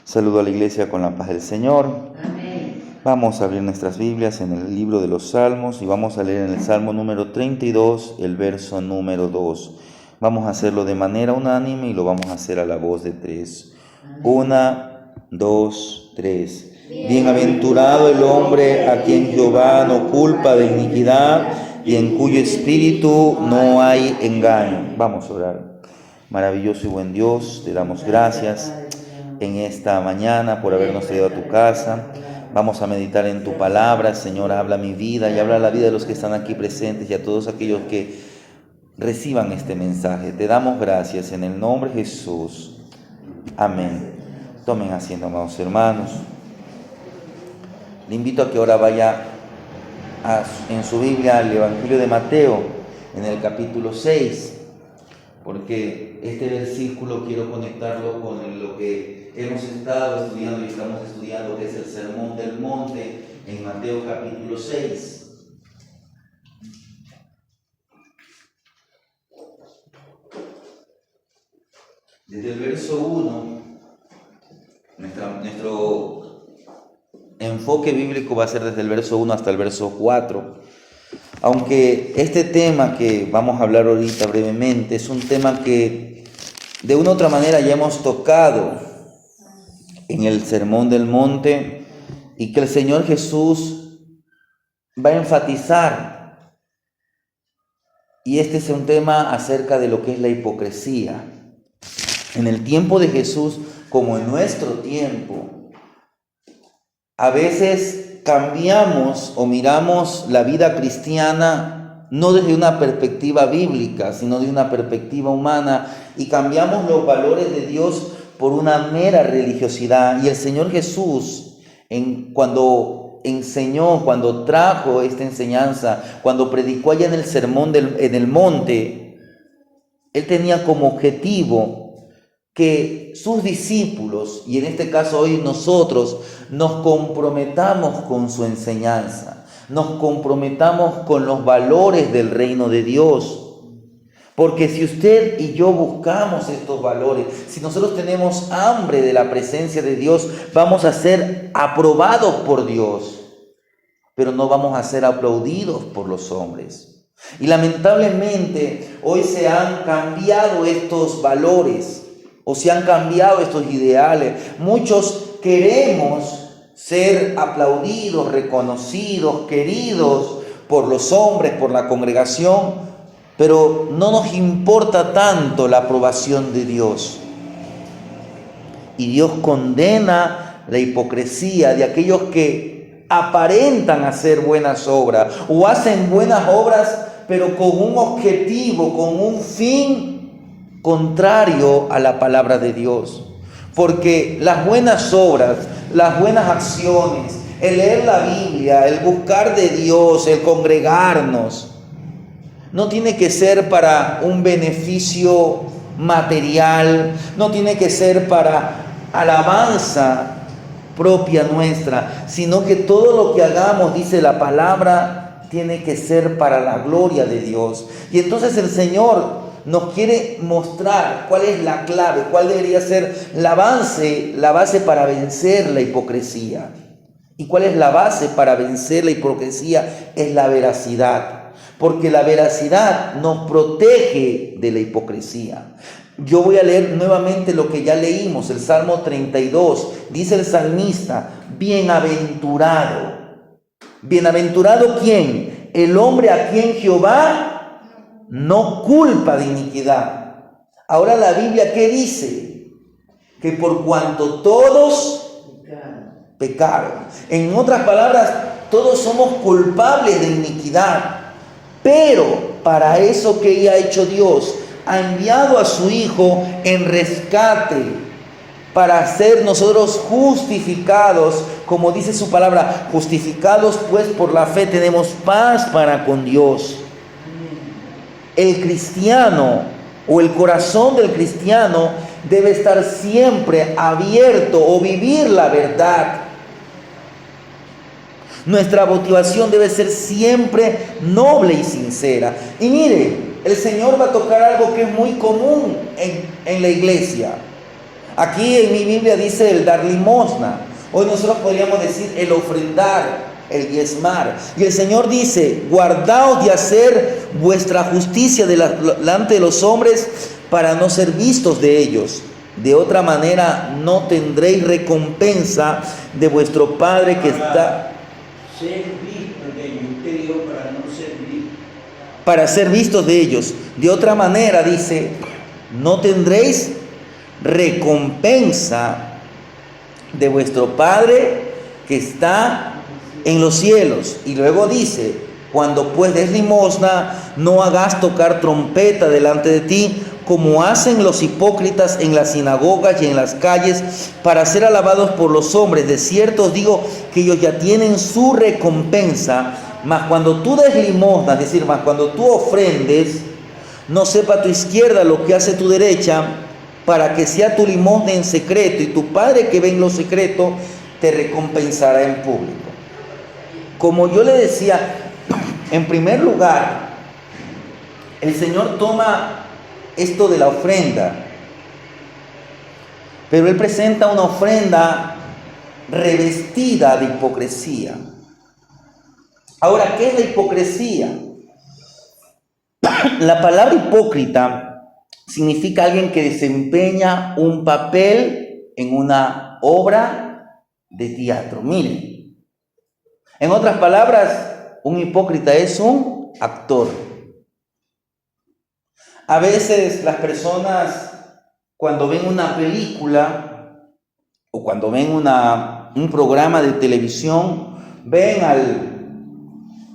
Saludo a la iglesia con la paz del Señor. Amén. Vamos a abrir nuestras Biblias en el libro de los Salmos y vamos a leer en el Salmo número 32, el verso número 2. Vamos a hacerlo de manera unánime y lo vamos a hacer a la voz de 3. 1, 2, 3. Bienaventurado el hombre a quien Jehová no culpa de iniquidad y en cuyo espíritu no hay engaño. Vamos a orar. Maravilloso y buen Dios, te damos gracias en esta mañana por habernos traído a tu casa. Vamos a meditar en tu palabra. Señor, habla mi vida y habla la vida de los que están aquí presentes y a todos aquellos que reciban este mensaje. Te damos gracias en el nombre de Jesús. Amén. Tomen asiento, amados hermanos. Le invito a que ahora vaya en su Biblia al Evangelio de Mateo, en el capítulo 6, porque este versículo quiero conectarlo con lo que hemos estado estudiando y estamos estudiando, que es el Sermón del Monte, en Mateo capítulo 6. Desde el verso 1, nuestro enfoque bíblico va a ser desde el verso 1 hasta el verso 4. Aunque este tema que vamos a hablar ahorita brevemente es un tema que de una u otra manera ya hemos tocado en el Sermón del Monte y que el Señor Jesús va a enfatizar. Y este es un tema acerca de lo que es la hipocresía. En el tiempo de Jesús, como en nuestro tiempo, a veces cambiamos o miramos la vida cristiana no desde una perspectiva bíblica, sino de una perspectiva humana, y cambiamos los valores de Dios por una mera religiosidad. Y el Señor Jesús, cuando enseñó, cuando trajo esta enseñanza, cuando predicó allá en el Sermón en el Monte, Él tenía como objetivo que sus discípulos, y en este caso hoy nosotros, nos comprometamos con su enseñanza, nos comprometamos con los valores del reino de Dios. Porque si usted y yo buscamos estos valores, si nosotros tenemos hambre de la presencia de Dios, vamos a ser aprobados por Dios, pero no vamos a ser aplaudidos por los hombres. Y lamentablemente hoy se han cambiado estos valores, o se han cambiado estos ideales. Muchos queremos ser aplaudidos, reconocidos, queridos por los hombres, por la congregación, pero no nos importa tanto la aprobación de Dios. Y Dios condena la hipocresía de aquellos que aparentan hacer buenas obras o hacen buenas obras, pero con un objetivo, con un fin contrario a la palabra de Dios. Porque las buenas obras, las buenas acciones, el leer la Biblia, el buscar de Dios, el congregarnos, no tiene que ser para un beneficio material, no tiene que ser para alabanza propia nuestra, sino que todo lo que hagamos, dice la palabra, tiene que ser para la gloria de Dios. Y entonces el Señor nos quiere mostrar cuál es la clave, cuál debería ser la base para vencer la hipocresía. ¿Y cuál es la base para vencer la hipocresía? Es la veracidad, porque la veracidad nos protege de la hipocresía. Yo voy a leer nuevamente lo que ya leímos, el Salmo 32. Dice el salmista: bienaventurado. ¿Bienaventurado quién? El hombre a quien Jehová no culpa de iniquidad. Ahora la Biblia, ¿qué dice? Que por cuanto todos pecaron. En otras palabras, todos somos culpables de iniquidad. Pero para eso que ha hecho Dios, ha enviado a su Hijo en rescate, para ser nosotros justificados, como dice su palabra, justificados pues por la fe tenemos paz para con Dios. El cristiano o el corazón del cristiano debe estar siempre abierto o vivir la verdad. Nuestra motivación debe ser siempre noble y sincera. Y mire, el Señor va a tocar algo que es muy común en la iglesia. Aquí en mi Biblia dice el dar limosna. Hoy nosotros podríamos decir el ofrendar, el diezmar. Y el Señor dice: guardaos de hacer vuestra justicia delante de los hombres para no ser vistos de ellos. De otra manera no tendréis recompensa de vuestro Padre que está... Ser visto de ellos, usted dijo para no ser visto. Para ser vistos de ellos. De otra manera, dice, no tendréis recompensa de vuestro Padre que está en los cielos. Y luego dice: cuando pues des limosna, no hagas tocar trompeta delante de ti, como hacen los hipócritas en las sinagogas y en las calles, para ser alabados por los hombres. De cierto os digo que ellos ya tienen su recompensa. Mas cuando tú des limosna, es decir, mas cuando tú ofrendes, no sepa tu izquierda lo que hace tu derecha, para que sea tu limosna en secreto, y tu Padre que ve en lo secreto te recompensará en público. Como yo le decía, en primer lugar, el Señor toma esto de la ofrenda, pero Él presenta una ofrenda revestida de hipocresía. Ahora, ¿qué es la hipocresía? La palabra hipócrita significa alguien que desempeña un papel en una obra de teatro. Miren, en otras palabras, un hipócrita es un actor. A veces las personas, cuando ven una película o cuando ven un programa de televisión, ven al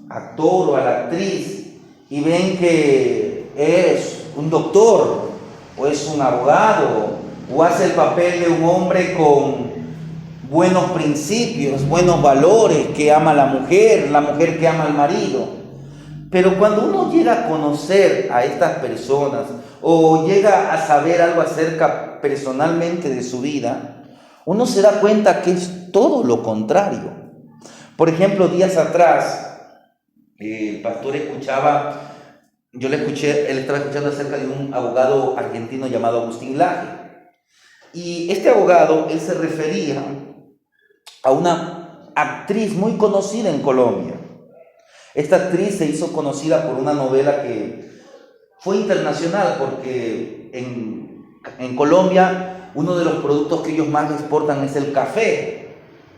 actor o a la actriz y ven que es un doctor o es un abogado o hace el papel de un hombre con buenos principios, buenos valores, que ama a la mujer que ama al marido. Pero cuando uno llega a conocer a estas personas o llega a saber algo acerca personalmente de su vida, uno se da cuenta que es todo lo contrario. Por ejemplo, días atrás, el pastor él estaba escuchando acerca de un abogado argentino llamado Agustín Laje. Y este abogado, él se refería a una actriz muy conocida en Colombia. Esta actriz se hizo conocida por una novela que fue internacional, porque en Colombia uno de los productos que ellos más exportan es el café.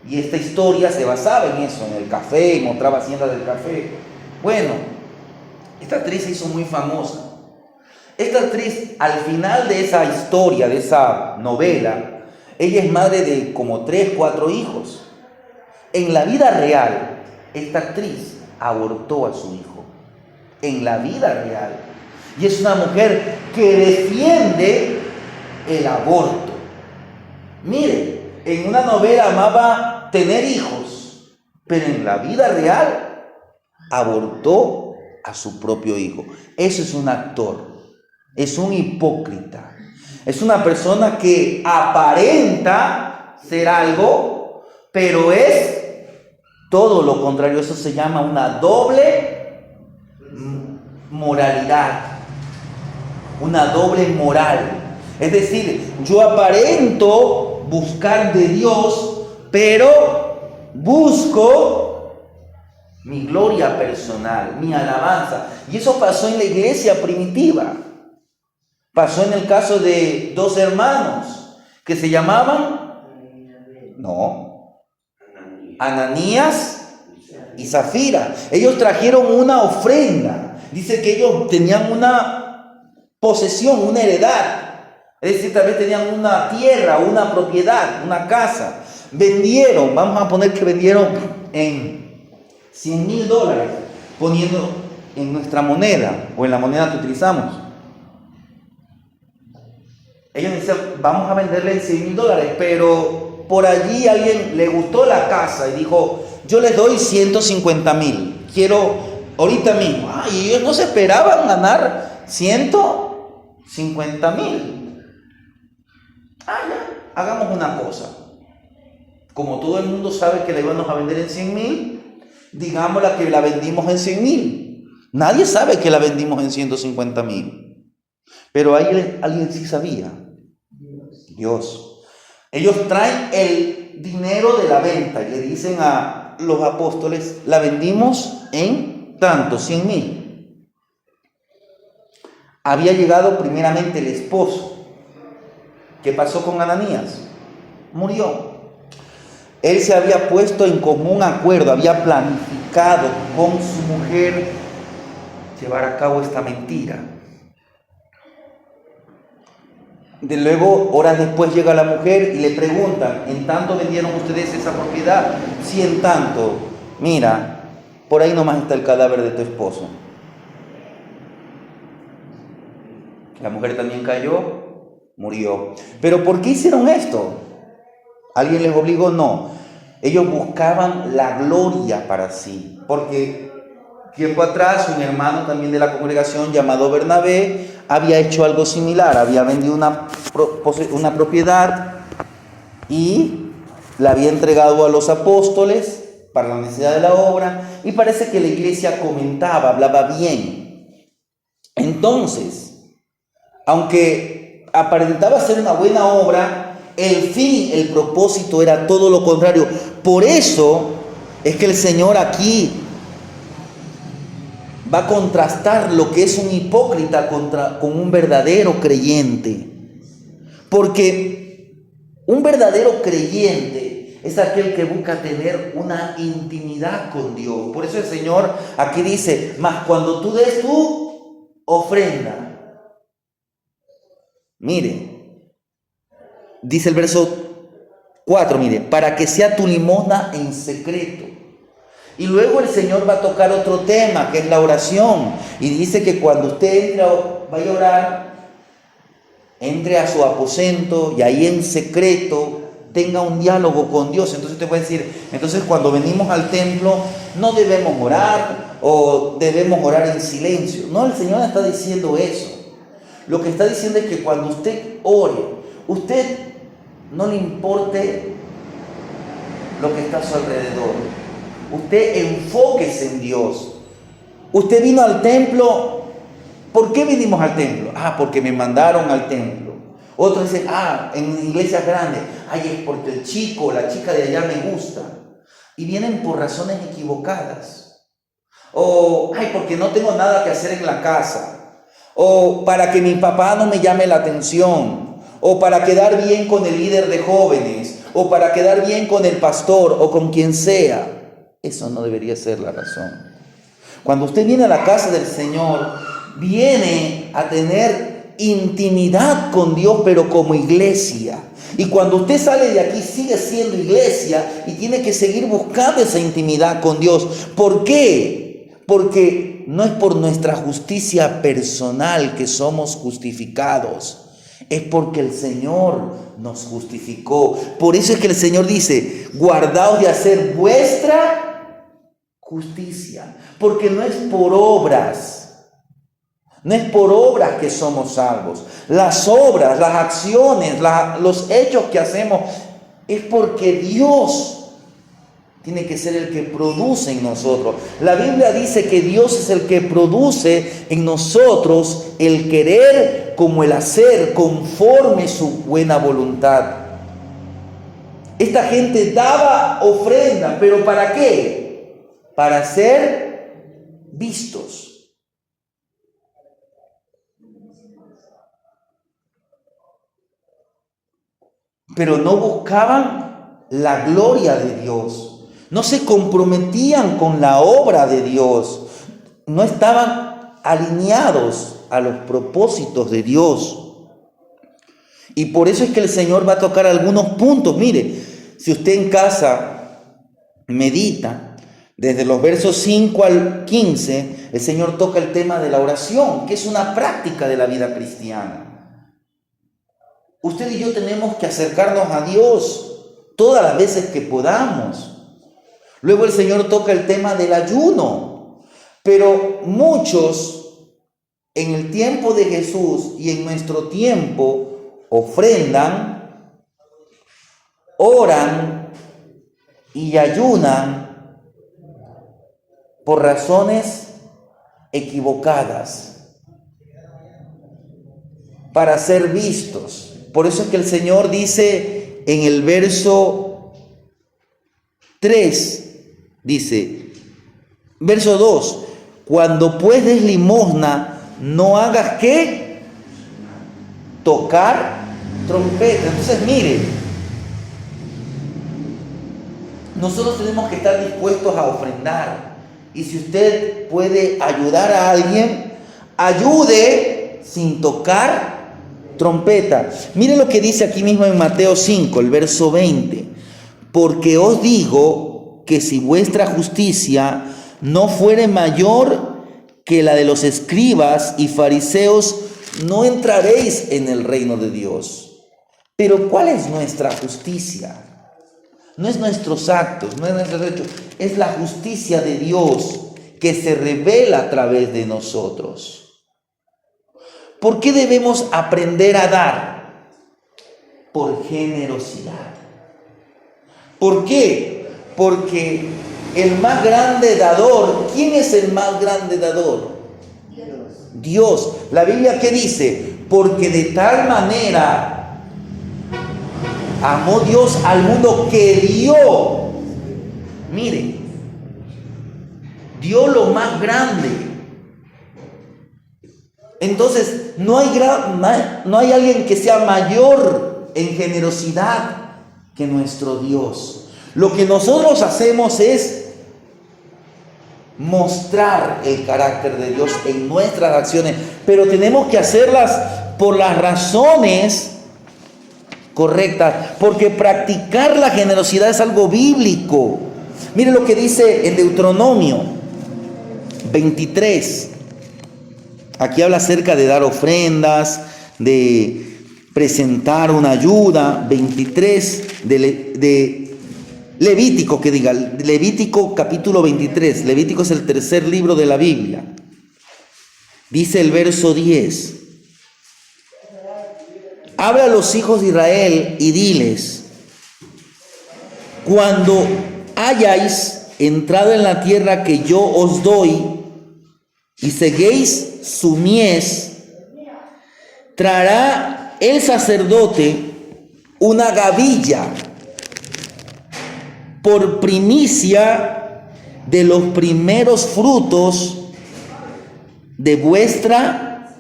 Y esta historia se basaba en eso, en el café, y mostraba haciendas del café. Bueno, esta actriz se hizo muy famosa. Esta actriz, al final de esa historia, de esa novela, ella es madre de como 3, 4 hijos. En la vida real, esta actriz abortó a su hijo. En la vida real. Y es una mujer que defiende el aborto. Mire, en una novela amaba tener hijos, pero en la vida real abortó a su propio hijo. Eso es un actor. Es un hipócrita. Es una persona que aparenta ser algo, pero es todo lo contrario. Eso se llama una doble moralidad. Una doble moral. Es decir, yo aparento buscar de Dios, pero busco mi gloria personal, mi alabanza. Y eso pasó en la iglesia primitiva. Pasó en el caso de 2 hermanos que se llamaban, Ananías y Zafira. Ellos trajeron una ofrenda. Dice que ellos tenían una posesión, una heredad. Es decir, tal vez tenían una tierra, una propiedad, una casa. Vendieron, vamos a poner que vendieron en $100,000, poniendo en nuestra moneda o en la moneda que utilizamos. Ellos decían, vamos a venderle en $100,000, pero por allí alguien le gustó la casa y dijo, yo les doy 150,000, quiero ahorita mismo. Y ellos no se esperaban ganar 150,000. Ya, hagamos una cosa. Como todo el mundo sabe que la íbamos a vender en 100,000, digámosla que la vendimos en 100,000. Nadie sabe que la vendimos en 150,000. Pero ahí alguien sí sabía. Dios. Ellos traen el dinero de la venta y le dicen a los apóstoles, la vendimos en tanto, 100,000. Había llegado primeramente el esposo. ¿Qué pasó con Ananías? Murió. Él se había puesto en común acuerdo, había planificado con su mujer llevar a cabo esta mentira. De luego, horas después llega la mujer y le preguntan, ¿en tanto vendieron ustedes esa propiedad? Sí, en tanto. Mira, por ahí nomás está el cadáver de tu esposo. La mujer también cayó, murió. ¿Pero por qué hicieron esto? ¿Alguien les obligó? No. Ellos buscaban la gloria para sí. Porque tiempo atrás un hermano también de la congregación llamado Bernabé había hecho algo similar. Había vendido una propiedad y la había entregado a los apóstoles para la necesidad de la obra. Y parece que la iglesia comentaba, hablaba bien. Entonces, aunque aparentaba ser una buena obra, el fin, el propósito era todo lo contrario. Por eso es que el Señor aquí va a contrastar lo que es un hipócrita con un verdadero creyente. Porque un verdadero creyente es aquel que busca tener una intimidad con Dios. Por eso el Señor aquí dice, mas cuando tú des tu ofrenda, mire, dice el verso 4, mire, para que sea tu limosna en secreto. Y luego el Señor va a tocar otro tema, que es la oración. Y dice que cuando usted vaya a orar, entre a su aposento y ahí en secreto tenga un diálogo con Dios. Entonces usted puede decir, entonces cuando venimos al templo no debemos orar o debemos orar en silencio. No, el Señor está diciendo eso. Lo que está diciendo es que cuando usted ore, usted no le importe lo que está a su alrededor. Usted enfóquese en Dios. Usted vino al templo. ¿Por qué vinimos al templo? Porque me mandaron al templo. Otros dicen, en iglesias grandes, es porque el chico o la chica de allá me gusta. Y vienen por razones equivocadas. O, porque no tengo nada que hacer en la casa. O para que mi papá no me llame la atención. O para quedar bien con el líder de jóvenes. O para quedar bien con el pastor o con quien sea. Eso no debería ser la razón. Cuando usted viene a la casa del Señor, viene a tener intimidad con Dios, pero como iglesia. Y cuando usted sale de aquí, sigue siendo iglesia y tiene que seguir buscando esa intimidad con Dios. ¿Por qué? Porque no es por nuestra justicia personal que somos justificados. Es porque el Señor nos justificó. Por eso es que el Señor dice, guardaos de hacer vuestra justicia, porque no es por obras, no es por obras que somos salvos. Las obras, las acciones, los hechos que hacemos es porque Dios tiene que ser el que produce en nosotros. La Biblia dice que Dios es el que produce en nosotros el querer como el hacer, conforme su buena voluntad. Esta gente daba ofrenda, ¿pero para qué? Para ser vistos. Pero no buscaban la gloria de Dios. No se comprometían con la obra de Dios. No estaban alineados a los propósitos de Dios. Y por eso es que el Señor va a tocar algunos puntos. Mire, si usted en casa medita, desde los versos 5 al 15, el Señor toca el tema de la oración, que es una práctica de la vida cristiana. Usted y yo tenemos que acercarnos a Dios todas las veces que podamos. Luego el Señor toca el tema del ayuno. Pero muchos en el tiempo de Jesús y en nuestro tiempo ofrendan, oran y ayunan por razones equivocadas, para ser vistos. Por eso es que el Señor dice en el verso 3, dice, verso 2, cuando pues des limosna, no hagas ¿qué? Tocar trompeta. Entonces mire, nosotros tenemos que estar dispuestos a ofrendar. Y si usted puede ayudar a alguien, ayude sin tocar trompeta. Mire lo que dice aquí mismo en Mateo 5, el verso 20. Porque os digo que si vuestra justicia no fuere mayor que la de los escribas y fariseos, no entraréis en el reino de Dios. Pero ¿cuál es nuestra justicia? No es nuestros actos, no es nuestros hechos, es la justicia de Dios que se revela a través de nosotros. ¿Por qué debemos aprender a dar? Por generosidad. ¿Por qué? Porque el más grande dador, ¿quién es el más grande dador? Dios. La Biblia, ¿qué dice? Porque de tal manera amó Dios al mundo que dio. Mire, dio lo más grande. Entonces, no hay alguien que sea mayor en generosidad que nuestro Dios. Lo que nosotros hacemos es mostrar el carácter de Dios en nuestras acciones, pero tenemos que hacerlas por las razones correctas, porque practicar la generosidad es algo bíblico. Mire lo que dice en Deuteronomio 23. Aquí habla acerca de dar ofrendas, de presentar una ayuda. 23 de Levítico, que diga, Levítico capítulo 23. Levítico es el tercer libro de la Biblia. Dice el verso 10. Habla a los hijos de Israel y diles: cuando hayáis entrado en la tierra que yo os doy y seguéis su mies, traerá el sacerdote una gavilla por primicia de los primeros frutos de vuestra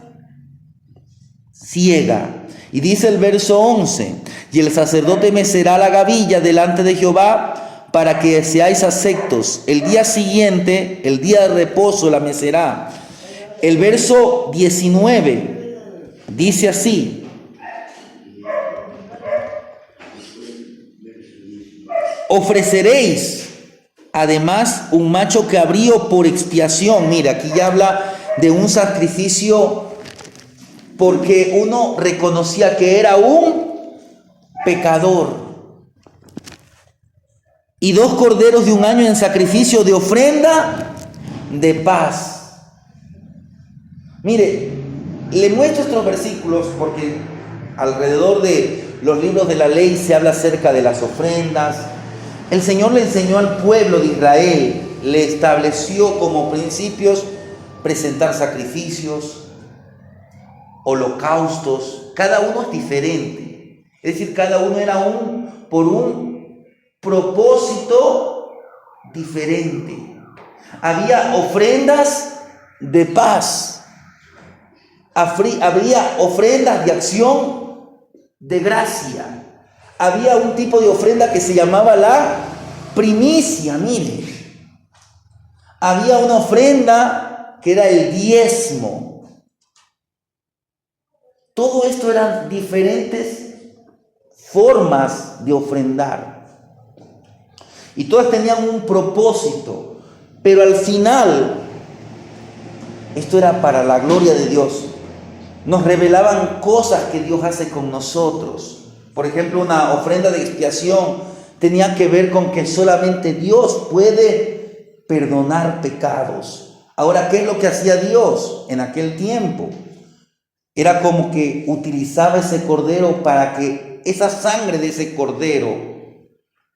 siega. Y dice el verso 11: y el sacerdote mecerá la gavilla delante de Jehová para que seáis aceptos. El día siguiente, el día de reposo, la mecerá. El verso 19 dice así: ofreceréis además un macho cabrío por expiación. Mira, aquí ya habla de un sacrificio porque uno reconocía que era un pecador. Y 2 corderos de 1 año en sacrificio de ofrenda de paz. Mire, le muestro estos versículos porque alrededor de los libros de la ley se habla acerca de las ofrendas. El Señor le enseñó al pueblo de Israel, le estableció como principios presentar sacrificios, holocaustos. Cada uno es diferente. Es decir, cada uno era por un propósito diferente. Había ofrendas de paz. Habría ofrendas de acción de gracia. Había un tipo de ofrenda que se llamaba la primicia, mire. Había una ofrenda que era el diezmo. Todo esto eran diferentes formas de ofrendar. Y todas tenían un propósito. Pero al final, esto era para la gloria de Dios. Nos revelaban cosas que Dios hace con nosotros. Por ejemplo, una ofrenda de expiación tenía que ver con que solamente Dios puede perdonar pecados. Ahora, ¿qué es lo que hacía Dios en aquel tiempo? Era como que utilizaba ese cordero para que esa sangre de ese cordero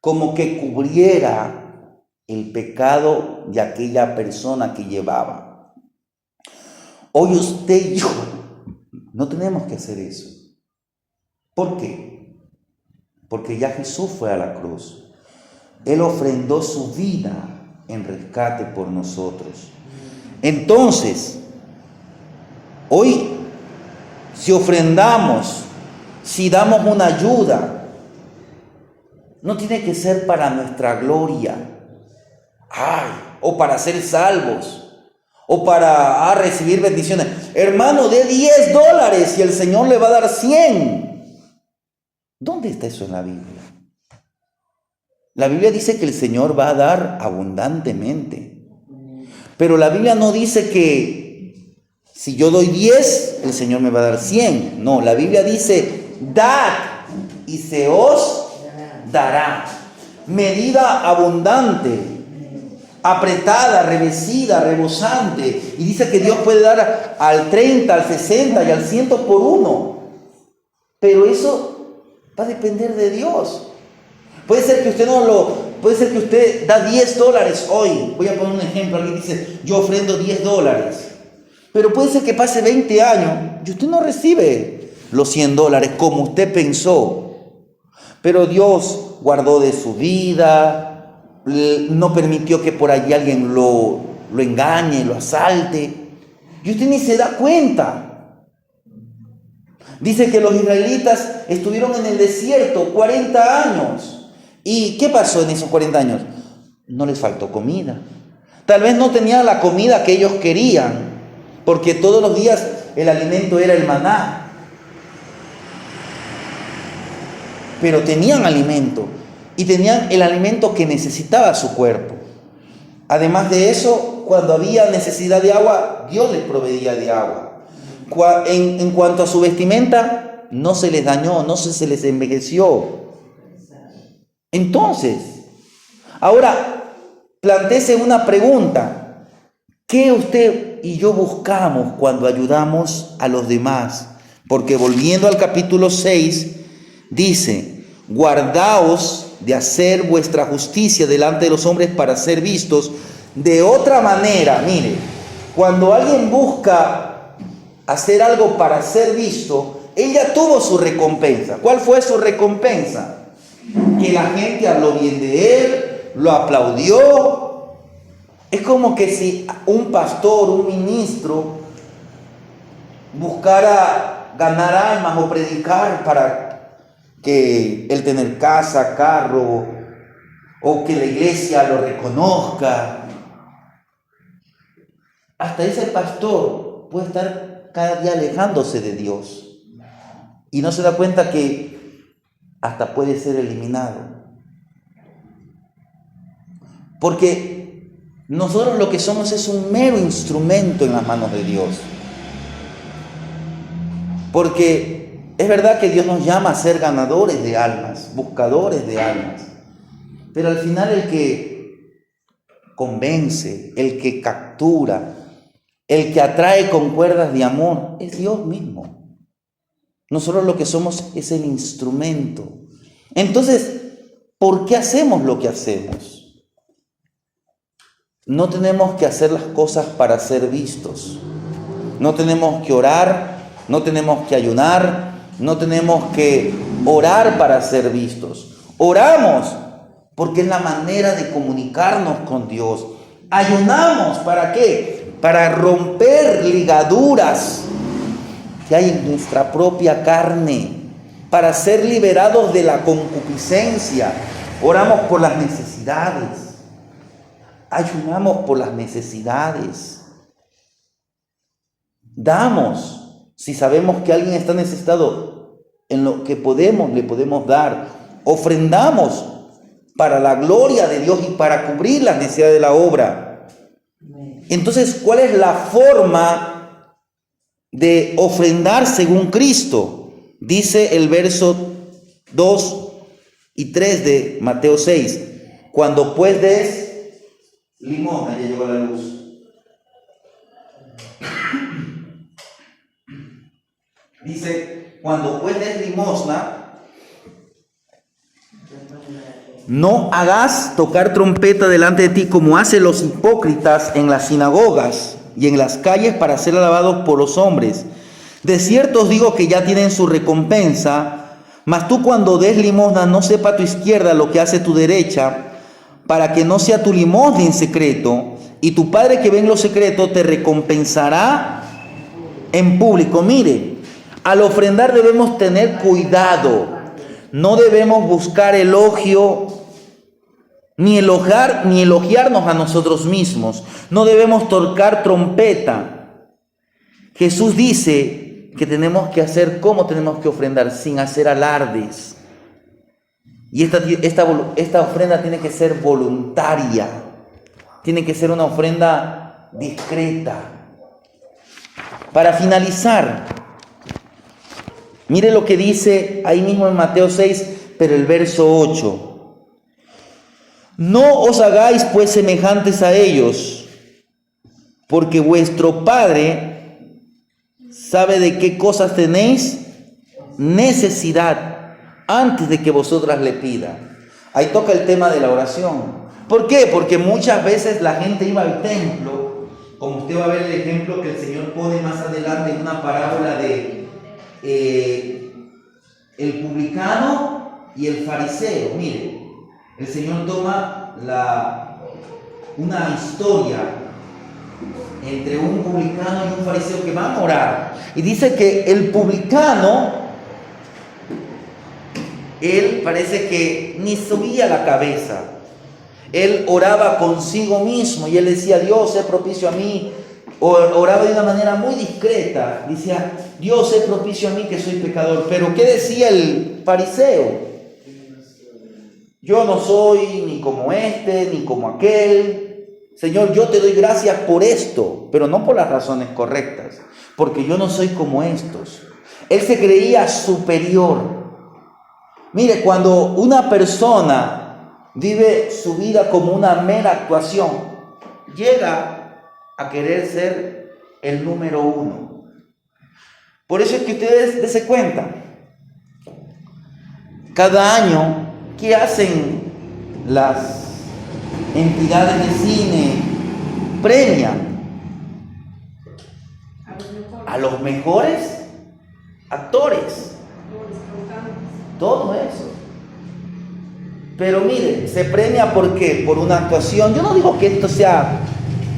como que cubriera el pecado de aquella persona que llevaba. Hoy usted y yo no tenemos que hacer eso. ¿Por qué? porque ya Jesús fue a la cruz. Él ofrendó su vida en rescate por nosotros. Entonces, hoy, si ofrendamos, si damos una ayuda, no tiene que ser para nuestra gloria, o para ser salvos, o para recibir bendiciones. Hermano, dé $10 y el Señor le va a dar 100. ¿Dónde está eso en la Biblia? La Biblia dice que el Señor va a dar abundantemente. Pero la Biblia no dice que si yo doy 10, el Señor me va a dar 100. No, la Biblia dice, dad y se os dará. Medida abundante, apretada, revestida, rebosante. Y dice que Dios puede dar al 30, al 60 y al 100 por uno. Pero eso va a depender de Dios. Puede ser que usted da $10 hoy. Voy a poner un ejemplo. Alguien dice, yo ofrendo $10. Pero puede ser que pase 20 años y usted no recibe los $100 como usted pensó. Pero Dios guardó de su vida, no permitió que por allí alguien lo engañe, lo asalte. Y usted ni se da cuenta. Dice que los israelitas estuvieron en el desierto 40 años. ¿Y qué pasó en esos 40 años? No les faltó comida. Tal vez no tenían la comida que ellos querían, porque todos los días el alimento era el maná. Pero tenían alimento, y tenían el alimento que necesitaba su cuerpo. Además de eso, cuando había necesidad de agua, Dios les proveía de agua. En cuanto a su vestimenta, no se les dañó, no se les envejeció. Entonces, ahora, plantéese una pregunta. ¿Qué usted y yo buscamos cuando ayudamos a los demás? Porque volviendo al capítulo 6, dice, guardaos de hacer vuestra justicia delante de los hombres para ser vistos. De otra manera, mire, cuando alguien busca hacer algo para ser visto, él ya tuvo su recompensa. ¿Cuál fue su recompensa? Que la gente habló bien de él, lo aplaudió. Es como que si un pastor, un ministro, buscara ganar almas o predicar para que él tener casa, carro, o que la iglesia lo reconozca. Hasta ese pastor puede estar cada día alejándose de Dios y no se da cuenta que hasta puede ser eliminado. Porque nosotros lo que somos es un mero instrumento en las manos de Dios. Porque es verdad que Dios nos llama a ser ganadores de almas, buscadores de almas. Pero al final el que convence, el que captura, el que atrae con cuerdas de amor es Dios mismo. Nosotros lo que somos es el instrumento. Entonces, ¿por qué hacemos lo que hacemos? No tenemos que hacer las cosas para ser vistos. No tenemos que orar, no tenemos que ayunar, no tenemos que orar para ser vistos. Oramos porque es la manera de comunicarnos con Dios. Ayunamos, ¿para qué? Para romper ligaduras que hay en nuestra propia carne, para ser liberados de la concupiscencia. Oramos por las necesidades. Ayunamos por las necesidades. Damos, si sabemos que alguien está necesitado, en lo que podemos, le podemos dar. Ofrendamos para la gloria de Dios y para cubrir las necesidades de la obra. Entonces, ¿cuál es la forma de ofrendar según Cristo? Dice el verso 2 y 3 de Mateo 6. Cuando pues des limosna, ya llegó la luz. Dice, cuando pues des limosna, no hagas tocar trompeta delante de ti como hacen los hipócritas en las sinagogas y en las calles para ser alabados por los hombres. De cierto os digo que ya tienen su recompensa. Mas tú cuando des limosna, no sepa tu izquierda lo que hace tu derecha, para que no sea tu limosna en secreto, y tu Padre que ve en lo secreto te recompensará en público. Mire, al ofrendar debemos tener cuidado. No debemos buscar elogio, ni elogiarnos a nosotros mismos. No debemos tocar trompeta. Jesús dice que tenemos que hacer, ¿cómo tenemos que ofrendar? Sin hacer alardes. Y esta ofrenda tiene que ser voluntaria. Tiene que ser una ofrenda discreta. Para finalizar, mire lo que dice ahí mismo en Mateo 6, pero el verso 8. No os hagáis pues semejantes a ellos, porque vuestro Padre sabe de qué cosas tenéis necesidad antes de que vosotras le pidan. Ahí toca el tema de la oración. ¿Por qué? Porque muchas veces la gente iba al templo, como usted va a ver el ejemplo que el Señor pone más adelante en una parábola de el publicano y el fariseo. Mire, el Señor toma una historia entre un publicano y un fariseo que van a orar. Y dice que el publicano, él parece que ni subía la cabeza. Él oraba consigo mismo y él decía: Dios, sé propicio a mí. Oraba de una manera muy discreta. Decía: Dios, sé propicio a mí que soy pecador. Pero ¿qué decía el fariseo? Yo no soy ni como este, ni como aquel. Señor, yo te doy gracias por esto, pero no por las razones correctas, porque yo no soy como estos. Él se creía superior. Mire, cuando una persona vive su vida como una mera actuación, llega a querer ser el número uno. Por eso es que ustedes dense cuenta, cada año, ¿qué hacen las entidades de cine? Premian a los mejores actores, todo eso. Pero mire, se premia ¿por qué? Por una actuación. Yo no digo que esto sea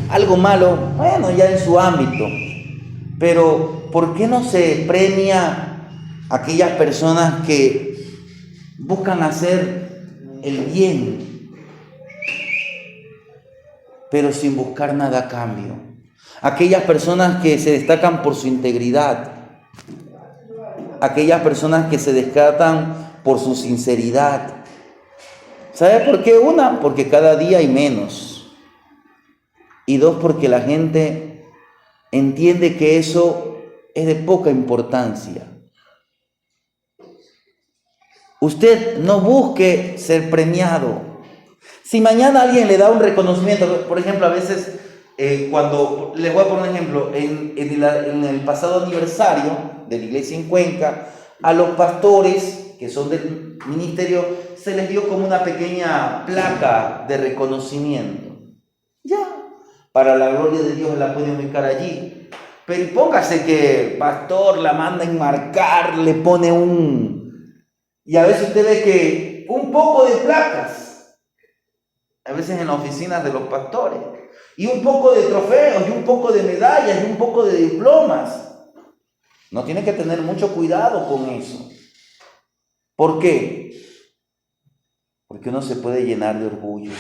algo malo, bueno, ya en su ámbito, pero ¿por qué no se premia a aquellas personas que buscan hacer el bien, pero sin buscar nada a cambio? Aquellas personas que se destacan por su integridad, aquellas personas que se destacan por su sinceridad. ¿Sabe por qué? Una, porque cada día hay menos. Y dos, porque la gente entiende que eso es de poca importancia. Usted no busque ser premiado. Si mañana alguien le da un reconocimiento, por ejemplo, a veces cuando, les voy a poner un ejemplo, en el pasado aniversario de la iglesia en Cuenca, a los pastores que son del ministerio, se les dio como una pequeña placa de reconocimiento. Ya, para la gloria de Dios la pueden ubicar allí. Pero póngase que pastor la manda a enmarcar, le pone y a veces usted ve que un poco de placas, a veces en las oficinas de los pastores, y un poco de trofeos, y un poco de medallas, y un poco de diplomas. No tiene que tener mucho cuidado con eso. ¿Por qué? Porque uno se puede llenar de orgullo.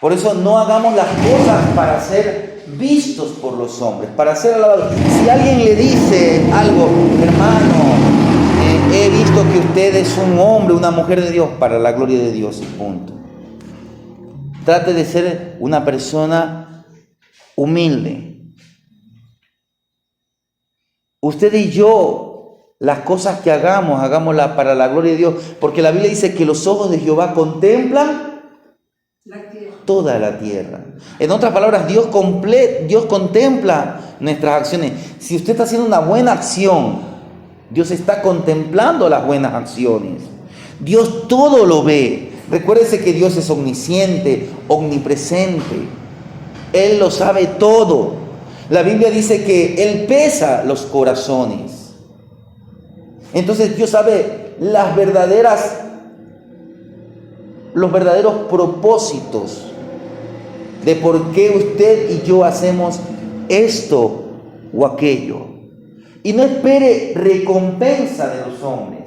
Por eso no hagamos las cosas para ser vistos por los hombres, para ser alabados. Si alguien le dice algo: hermano, he visto que usted es un hombre, una mujer de Dios, para la gloria de Dios, y punto. Trate de ser una persona humilde. Usted y yo, las cosas que hagamos, hagámoslas para la gloria de Dios, porque la Biblia dice que los ojos de Jehová contemplan toda la tierra. En otras palabras, Dios contempla nuestras acciones. Si usted está haciendo una buena acción, Dios está contemplando las buenas acciones. Dios todo lo ve. Recuérdese que Dios es omnisciente, omnipresente. Él lo sabe todo. La Biblia dice que Él pesa los corazones. Entonces Dios sabe los verdaderos propósitos de por qué usted y yo hacemos esto o aquello. Y no espere recompensa de los hombres.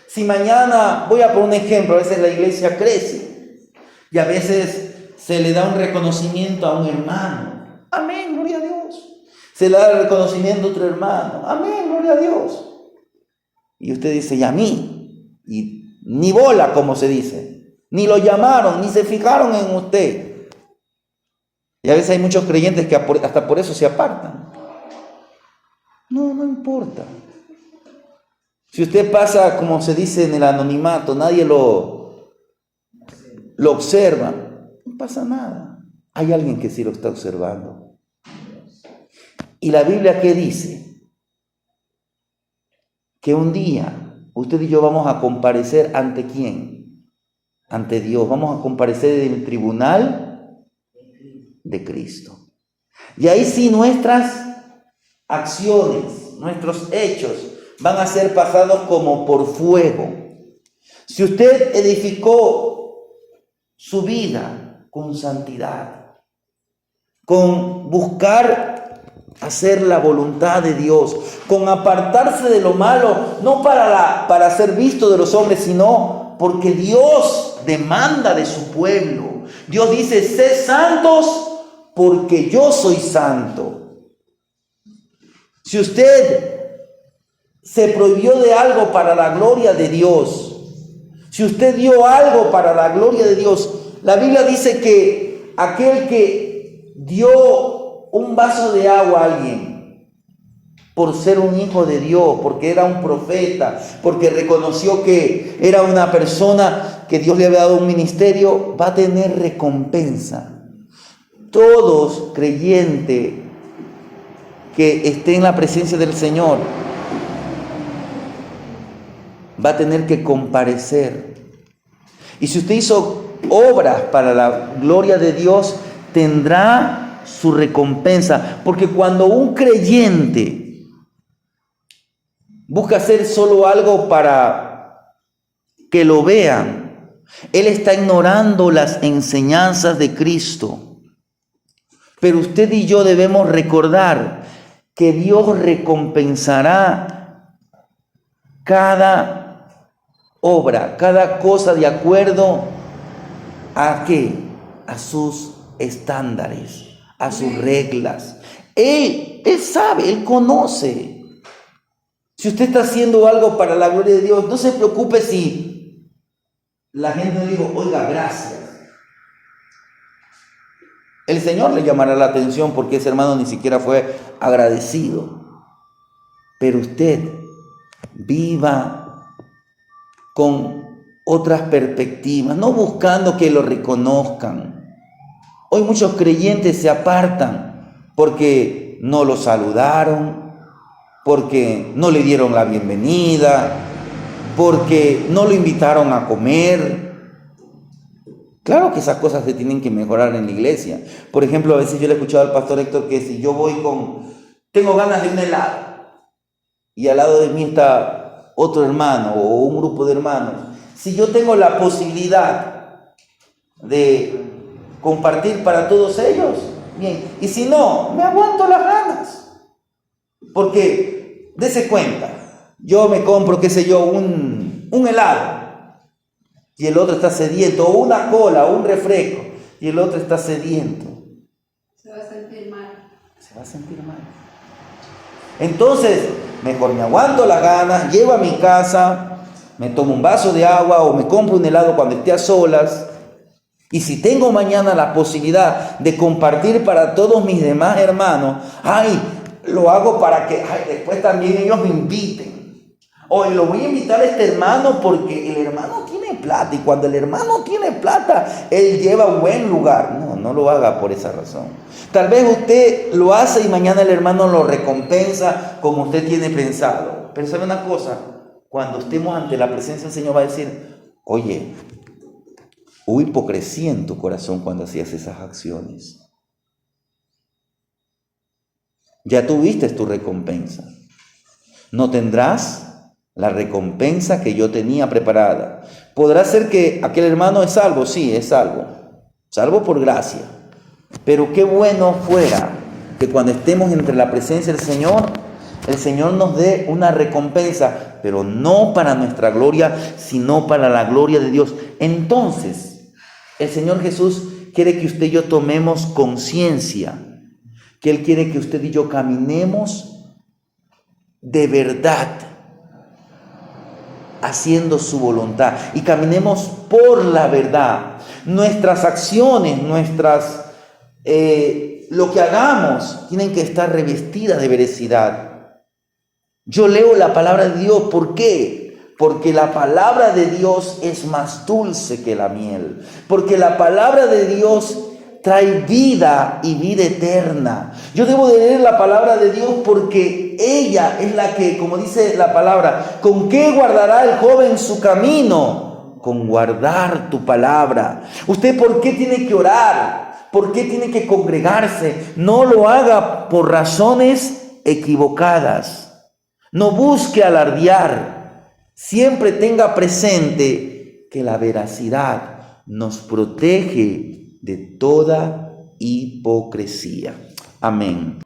Si mañana, voy a poner un ejemplo, a veces la iglesia crece y a veces se le da un reconocimiento a un hermano. Amén, gloria a Dios. Se le da el reconocimiento a otro hermano. Amén, gloria a Dios. Y usted dice, y a mí, y ni bola, como se dice, ni lo llamaron, ni se fijaron en usted. Y a veces hay muchos creyentes que hasta por eso se apartan. No importa. Si usted pasa, como se dice, en el anonimato, nadie lo observa, no pasa nada. Hay alguien que sí lo está observando. ¿Y la Biblia qué dice? Que un día usted y yo vamos a comparecer ¿ante quién? Ante Dios. Vamos a comparecer en el tribunal de Cristo. Y ahí sí nuestras acciones, nuestros hechos van a ser pasados como por fuego. Si usted edificó su vida con santidad, con buscar hacer la voluntad de Dios, con apartarse de lo malo, no para ser visto de los hombres, sino porque Dios demanda de su pueblo. Dios dice, sed santos porque yo soy santo. Si usted se prohibió de algo para la gloria de Dios, si usted dio algo para la gloria de Dios, la Biblia dice que aquel que dio un vaso de agua a alguien por ser un hijo de Dios, porque era un profeta, porque reconoció que era una persona que Dios le había dado un ministerio, va a tener recompensa. Todos creyentes que esté en la presencia del Señor va a tener que comparecer. Y si usted hizo obras para la gloria de Dios, tendrá su recompensa. Porque cuando un creyente busca hacer solo algo para que lo vean, él está ignorando las enseñanzas de Cristo. Pero usted y yo debemos recordar que Dios recompensará cada obra, cada cosa de acuerdo a qué, a sus estándares, a sus reglas. Él sabe, Él conoce. Si usted está haciendo algo para la gloria de Dios, no se preocupe si la gente le dijo, oiga, gracias. El Señor le llamará la atención porque ese hermano ni siquiera fue agradecido. Pero usted viva con otras perspectivas, no buscando que lo reconozcan. Hoy muchos creyentes se apartan porque no lo saludaron, porque no le dieron la bienvenida, porque no lo invitaron a comer. Claro que esas cosas se tienen que mejorar en la iglesia. Por ejemplo, a veces yo le he escuchado al pastor Héctor que si yo tengo ganas de un helado y al lado de mí está otro hermano o un grupo de hermanos, si yo tengo la posibilidad de compartir para todos ellos, bien, y si no, me aguanto las ganas. Porque, dése cuenta, yo me compro, qué sé yo, un helado y el otro está sediento, o una cola, o un refresco, y el otro está sediento. Se va a sentir mal. Se va a sentir mal. Entonces, mejor me aguanto las ganas, llevo a mi casa, me tomo un vaso de agua o me compro un helado cuando esté a solas. Y si tengo mañana la posibilidad de compartir para todos mis demás hermanos, lo hago para que después también ellos me inviten. O lo voy a invitar a este hermano porque el hermano tiene plata. Y cuando el hermano tiene plata, él lleva a un buen lugar. No lo haga por esa razón. Tal vez usted lo hace y mañana el hermano lo recompensa como usted tiene pensado. Pero ¿sabe una cosa? Cuando estemos ante la presencia del Señor va a decir, oye, hubo hipocresía en tu corazón cuando hacías esas acciones. Ya tuviste tu recompensa. no tendrás la recompensa que yo tenía preparada. Podrá ser que aquel hermano es salvo, sí, es salvo, salvo por gracia. Pero qué bueno fuera que cuando estemos entre la presencia del Señor, el Señor nos dé una recompensa, pero no para nuestra gloria, sino para la gloria de Dios. Entonces, el Señor Jesús quiere que usted y yo tomemos conciencia, que Él quiere que usted y yo caminemos de verdad, haciendo su voluntad, y caminemos por la verdad. Nuestras acciones, lo que hagamos, tienen que estar revestidas de veracidad. Yo leo la palabra de Dios, ¿por qué? Porque la palabra de Dios es más dulce que la miel. Porque la palabra de Dios trae vida y vida eterna. Yo debo de leer la palabra de Dios porque ella es la que, como dice la palabra, ¿con qué guardará el joven su camino? Con guardar tu palabra. ¿Usted por qué tiene que orar? ¿Por qué tiene que congregarse? No lo haga por razones equivocadas. No busque alardear. Siempre tenga presente que la veracidad nos protege de toda hipocresía. Amén.